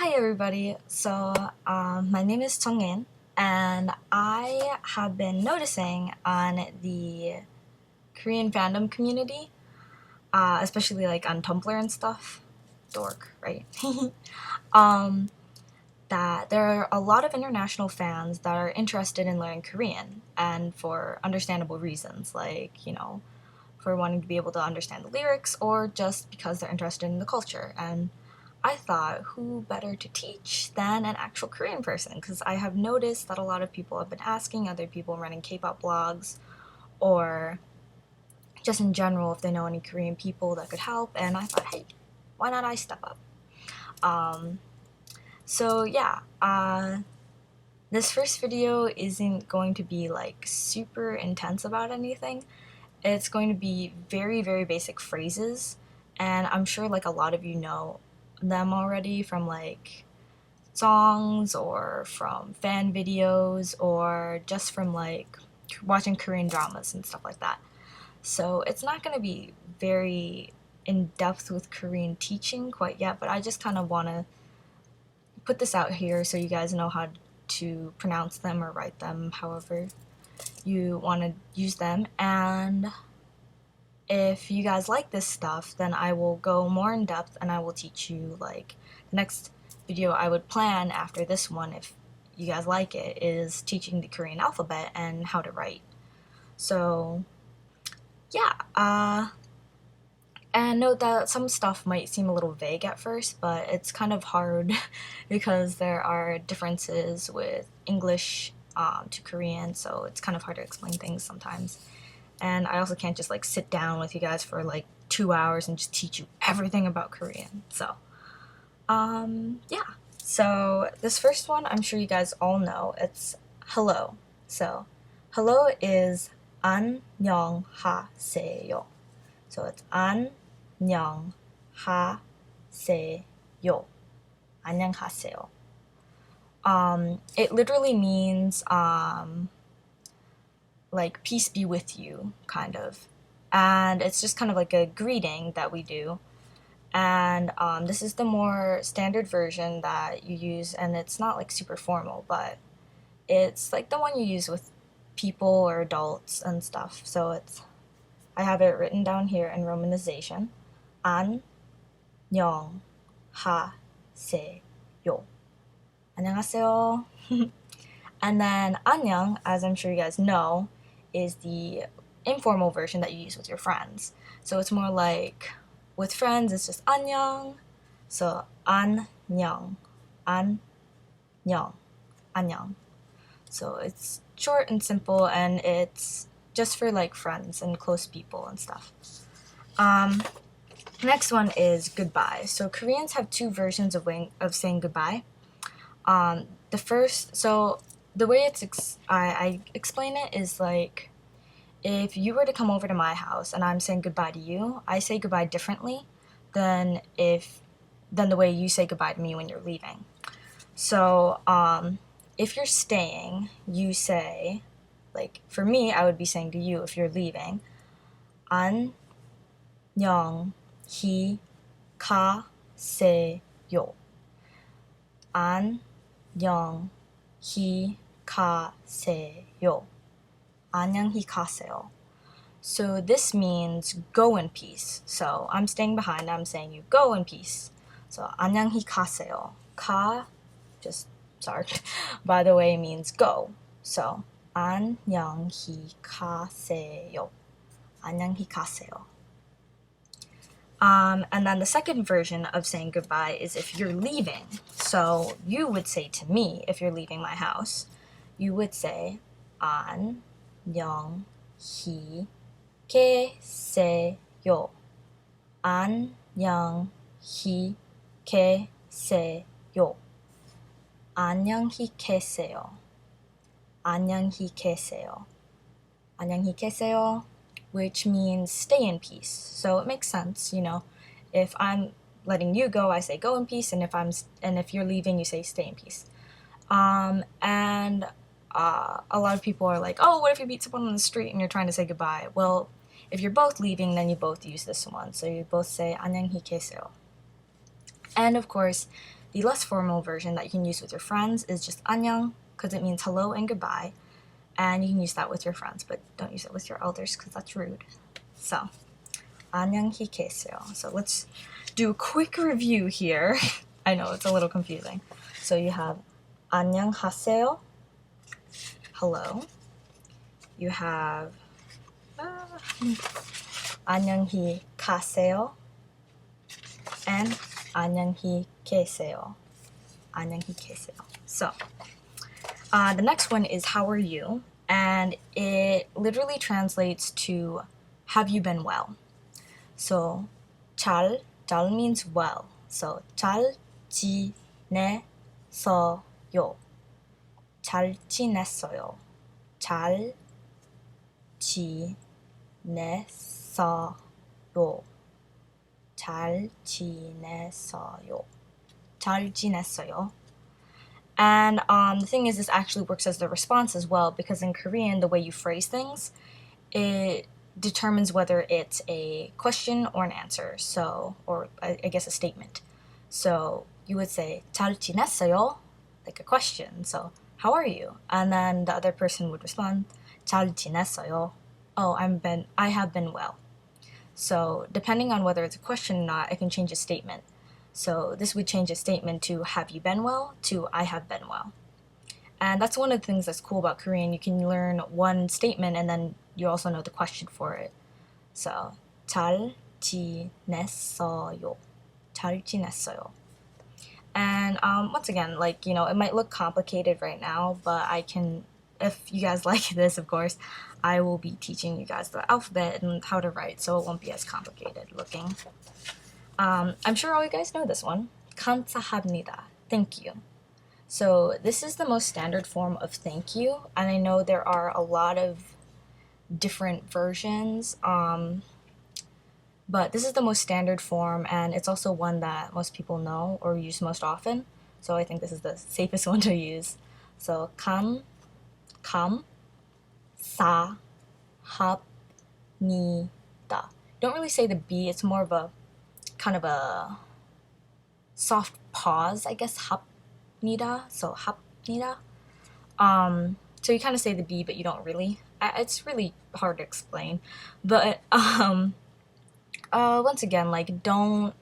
Hi everybody, my name is Chongin, and I have been noticing on the Korean fandom community, especially like on Tumblr and stuff, dork, right? um, that there are a lot of international fans that are interested in learning Korean, and for understandable reasons, like, for wanting to be able to understand the lyrics or just because they're interested in the culture. And I thought, who better to teach than an actual Korean person? Because I have noticed that a lot of people have been asking other people running K-pop blogs or just in general if they know any Korean people that could help. And I thought, hey, why not I step up? Um, so yeah, this first video isn't going to be like super intense about anything. It's going to be very, very basic phrases, and I'm sure like a lot of you know them already from like songs or from fan videos or just from like watching Korean dramas and stuff like that. So it's not going to be very in depth with Korean teaching quite yet, but I just kind of want to put this out here so you guys know how to pronounce them or write them however you want to use them. And if you guys like this stuff, then I will go more in depth and I will teach you like the next video I would plan after this one, if you guys like it, is teaching the Korean alphabet and how to write. So yeah, and note that some stuff might seem a little vague at first, but it's kind of hard because there are differences with English to Korean, so it's kind of hard to explain things sometimes. And I also can't just like sit down with you guys for like 2 hours and just teach you everything about Korean. So, yeah. So this first one, I'm sure you guys all know. It's hello. So, hello is 안녕하세요. So it's 안녕하세요. 안녕하세요. It literally means like peace be with you, kind of. And it's just kind of like a greeting that we do. And this is the more standard version that you use, and it's not like super formal, but it's like the one you use with people or adults and stuff. So I have it written down here in romanization. 안녕하세요. 안녕하세요. And then 안녕, as I'm sure you guys know, is the informal version that you use with your friends. So it's more like with friends, it's just 안녕. So 안녕, 안녕, 안녕. So it's short and simple, and it's just for like friends and close people and stuff. Next one is goodbye. So Koreans have two versions of saying goodbye. The way I explain it is like, if you were to come over to my house and I'm saying goodbye to you, I say goodbye differently than the way you say goodbye to me when you're leaving. So if you're staying, you say, like for me, I would be saying to you if you're leaving, 안녕히 가세요. 안녕히 가세요. 안녕히 가세요. So this means go in peace. So I'm staying behind, I'm saying you go in peace. So 안녕히 가세요. By the way, means go. So 안녕히 가세요. 안녕히 가세요. And then the second version of saying goodbye is if you're leaving. So you would say to me, if you're leaving my house, you would say 안녕히 계세요. 안녕히 계세요. 안녕히 계세요. 안녕히 계세요. 안녕히 계세요, which means stay in peace. So it makes sense, if I'm letting you go, I say go in peace, and if you're leaving, you say stay in peace. And a lot of people are like, oh, what if you meet someone on the street and you're trying to say goodbye? Well, if you're both leaving, then you both use this one. So you both say 안녕히 계세요. And of course, the less formal version that you can use with your friends is just 안녕, because it means hello and goodbye. And you can use that with your friends, but don't use it with your elders because that's rude. So, 안녕히 계세요. So let's do a quick review here. I know it's a little confusing. So you have 안녕하세요, hello. You have 안녕히 가세요 and 안녕히 계세요. 안녕히 계세요. So the next one is how are you, and it literally translates to have you been well. So 잘 means well. So 잘 지냈어요. 잘 지냈어요. 잘 지냈어요. 잘 지냈어요. 잘 지냈어요. And the thing is, this actually works as the response as well, because in Korean, the way you phrase things, it determines whether it's a question or an answer. So, or I guess a statement. So you would say 잘 지냈어요, like a question. So how are you? And then the other person would respond 잘 지냈어요. Oh, I have been well. So depending on whether it's a question or not, I can change a statement. So this would change a statement to have you been well to I have been well. And that's one of the things that's cool about Korean. You can learn one statement and then you also know the question for it. So 잘 지냈어요. 잘 지냈어요. And once again, like, you know, it might look complicated right now, but I can, if you guys like this, of course, I will be teaching you guys the alphabet and how to write, so it won't be as complicated looking. I'm sure all you guys know this one. 감사합니다. Thank you. So this is the most standard form of thank you, and I know there are a lot of different versions, but this is the most standard form, and it's also one that most people know or use most often. So I think this is the safest one to use. So 감사합니다. Don't really say the B, it's more of a kind of a soft pause, I guess. 합니다. So 합니다. So you kind of say the B, but you don't really. It's really hard to explain. But once again, like, don't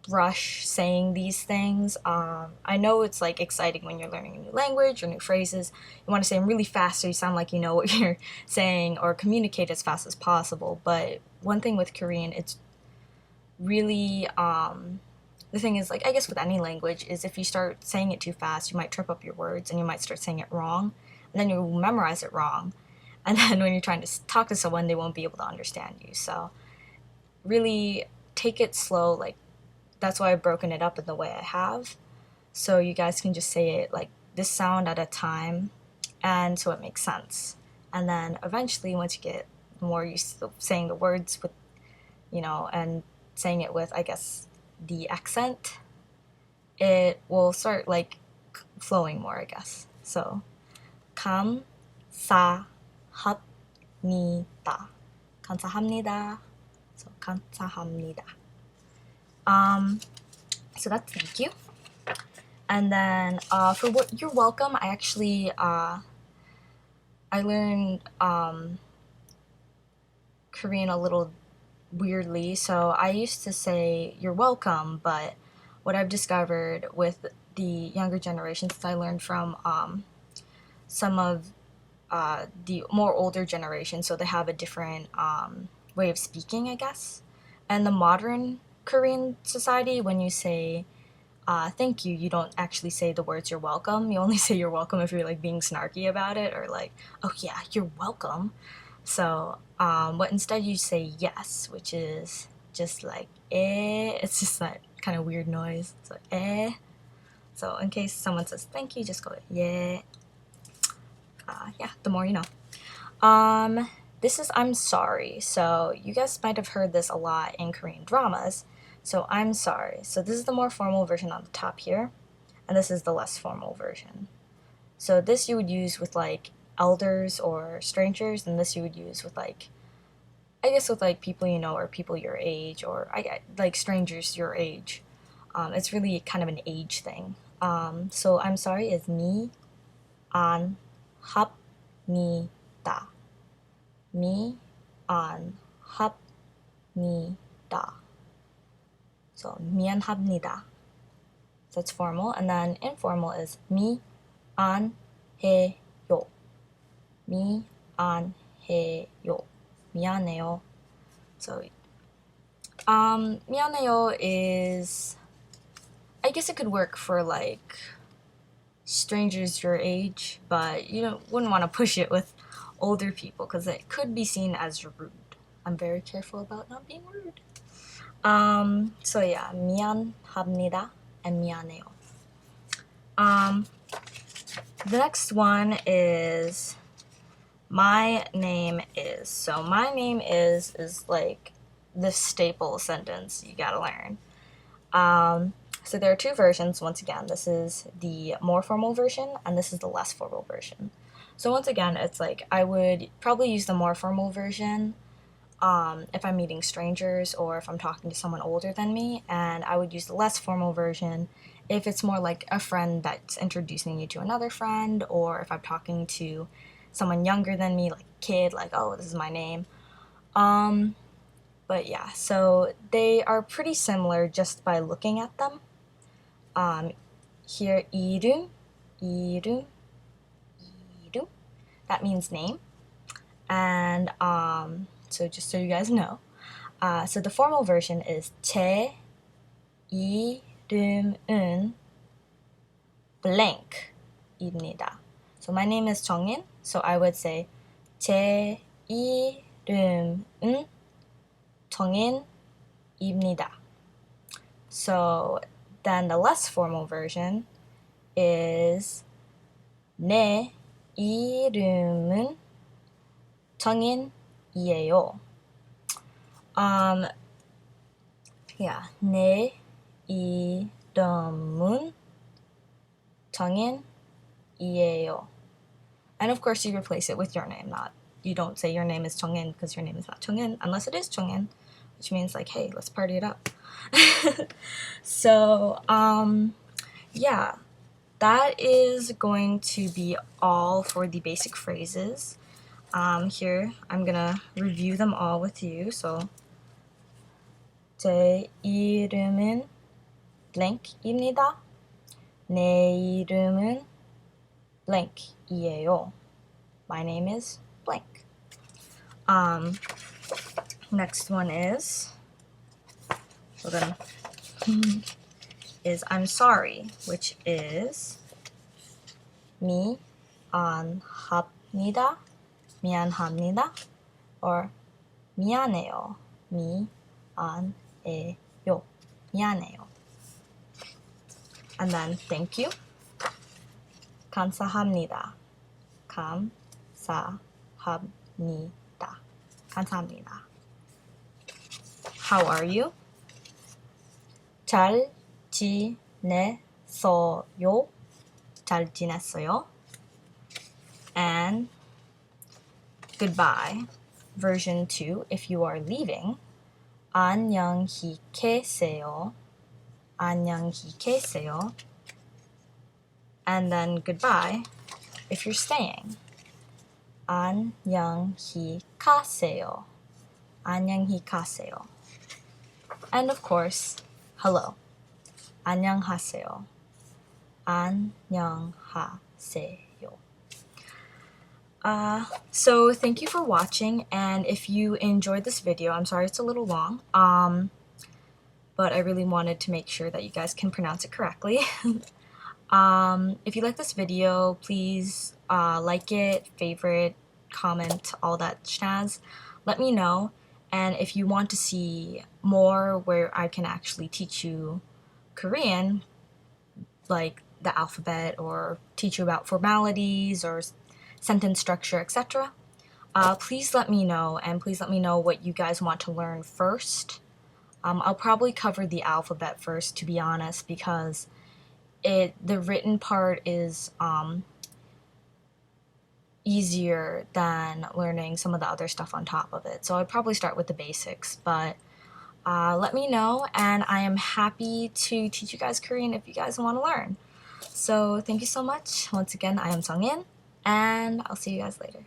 rush saying these things. I know it's like exciting when you're learning a new language or new phrases. You want to say them really fast so you sound like you know what you're saying, or communicate as fast as possible. But one thing with Korean, it's really the thing is, like, I guess with any language, is if you start saying it too fast, you might trip up your words and you might start saying it wrong, and then you'll memorize it wrong, and then when you're trying to talk to someone, they won't be able to understand you. So really take it slow. Like, that's why I've broken it up in the way I have, so you guys can just say it like this sound at a time, and so it makes sense. And then eventually, once you get more used to saying the words with, you know, and saying it with, I guess, the accent, it will start like flowing more, I guess. So 감사합니다. 감사합니다. So 감사합니다. So that's thank you. And then for what you're welcome, I actually I learned Korean a little weirdly. So I used to say you're welcome, but what I've discovered with the younger generations, I learned from some of the more older generation, so they have a different way of speaking, I guess. And the modern Korean society, when you say thank you, you don't actually say the words you're welcome. You only say you're welcome if you're like being snarky about it, or like, oh yeah, you're welcome. So but instead you say yes, which is just like eh. It's just that kind of weird noise. So eh. So in case someone says thank you, just go yeah. Yeah, the more you know. This is I'm sorry. So you guys might have heard this a lot in Korean dramas. So I'm sorry. So this is the more formal version on the top here, and this is the less formal version. So this you would use with like elders or strangers, and this you would use with like, I guess with like people you know or people your age, or like strangers your age. It's really kind of an age thing. So I'm sorry is 미, 안, 합니다. 미, 안, 합니다. So 미안합니다. That's formal. And then informal is 미, 안, 해요. 미, 안, 해요. 미안해요. So 미안해요 is, I guess it could work for like strangers your age, but wouldn't want to push it with older people because it could be seen as rude. I'm very careful about not being rude. So yeah, 미안합니다 and 미안해요. The next one is my name is. So my name is like the staple sentence you gotta learn. So there are two versions. Once again, this is the more formal version and this is the less formal version. So once again, it's like I would probably use the more formal version if I'm meeting strangers or if I'm talking to someone older than me, and I would use the less formal version if it's more like a friend that's introducing you to another friend, or if I'm talking to someone younger than me, like a kid, like, oh, this is my name. But yeah, so they are pretty similar just by looking at them. Here, 이름, that means name. And so just so you guys know, so the formal version is 제 이름은 blank입니다. So my name is 정인, so I would say 제 이름은 정인입니다. So then the less formal version is 내 이름은 정인이에요. Yeah, 내 이름은 정인이에요. And of course you replace it with your name, you don't say your name is 정인 because your name is not 정인 unless it is 정인, which means like, hey, let's party it up. So yeah, that is going to be all for the basic phrases. Here I'm gonna review them all with you. So 제 이름은 blank입니다. 내 이름은 blank이에요. My name is blank. Next one is, is I'm sorry, which is 미안합니다, 미안합니다, or 미안해요, 미안해요, 미안해요. And then thank you, 감사합니다, 감사합니다, 감사합니다. How are you? 잘 지냈어요? 잘 지냈어요? And goodbye, version 2, if you are leaving, 안녕히 계세요, 안녕히 계세요. And then goodbye, if you're staying, 안녕히 가세요, 안녕히 가세요. And of course, hello, 안녕하세요, 안녕하세요. So thank you for watching, and if you enjoyed this video, I'm sorry it's a little long, but I really wanted to make sure that you guys can pronounce it correctly. If you like this video, please like it, favorite, comment, all that snaz. Let me know. And if you want to see more where I can actually teach you Korean, like the alphabet, or teach you about formalities or sentence structure, etc., please let me know, and please let me know what you guys want to learn first. I'll probably cover the alphabet first, to be honest, because the written part is easier than learning some of the other stuff on top of it. So I'd probably start with the basics, but let me know, and I am happy to teach you guys Korean if you guys want to learn. So thank you so much. Once again, I am Sungin, and I'll see you guys later.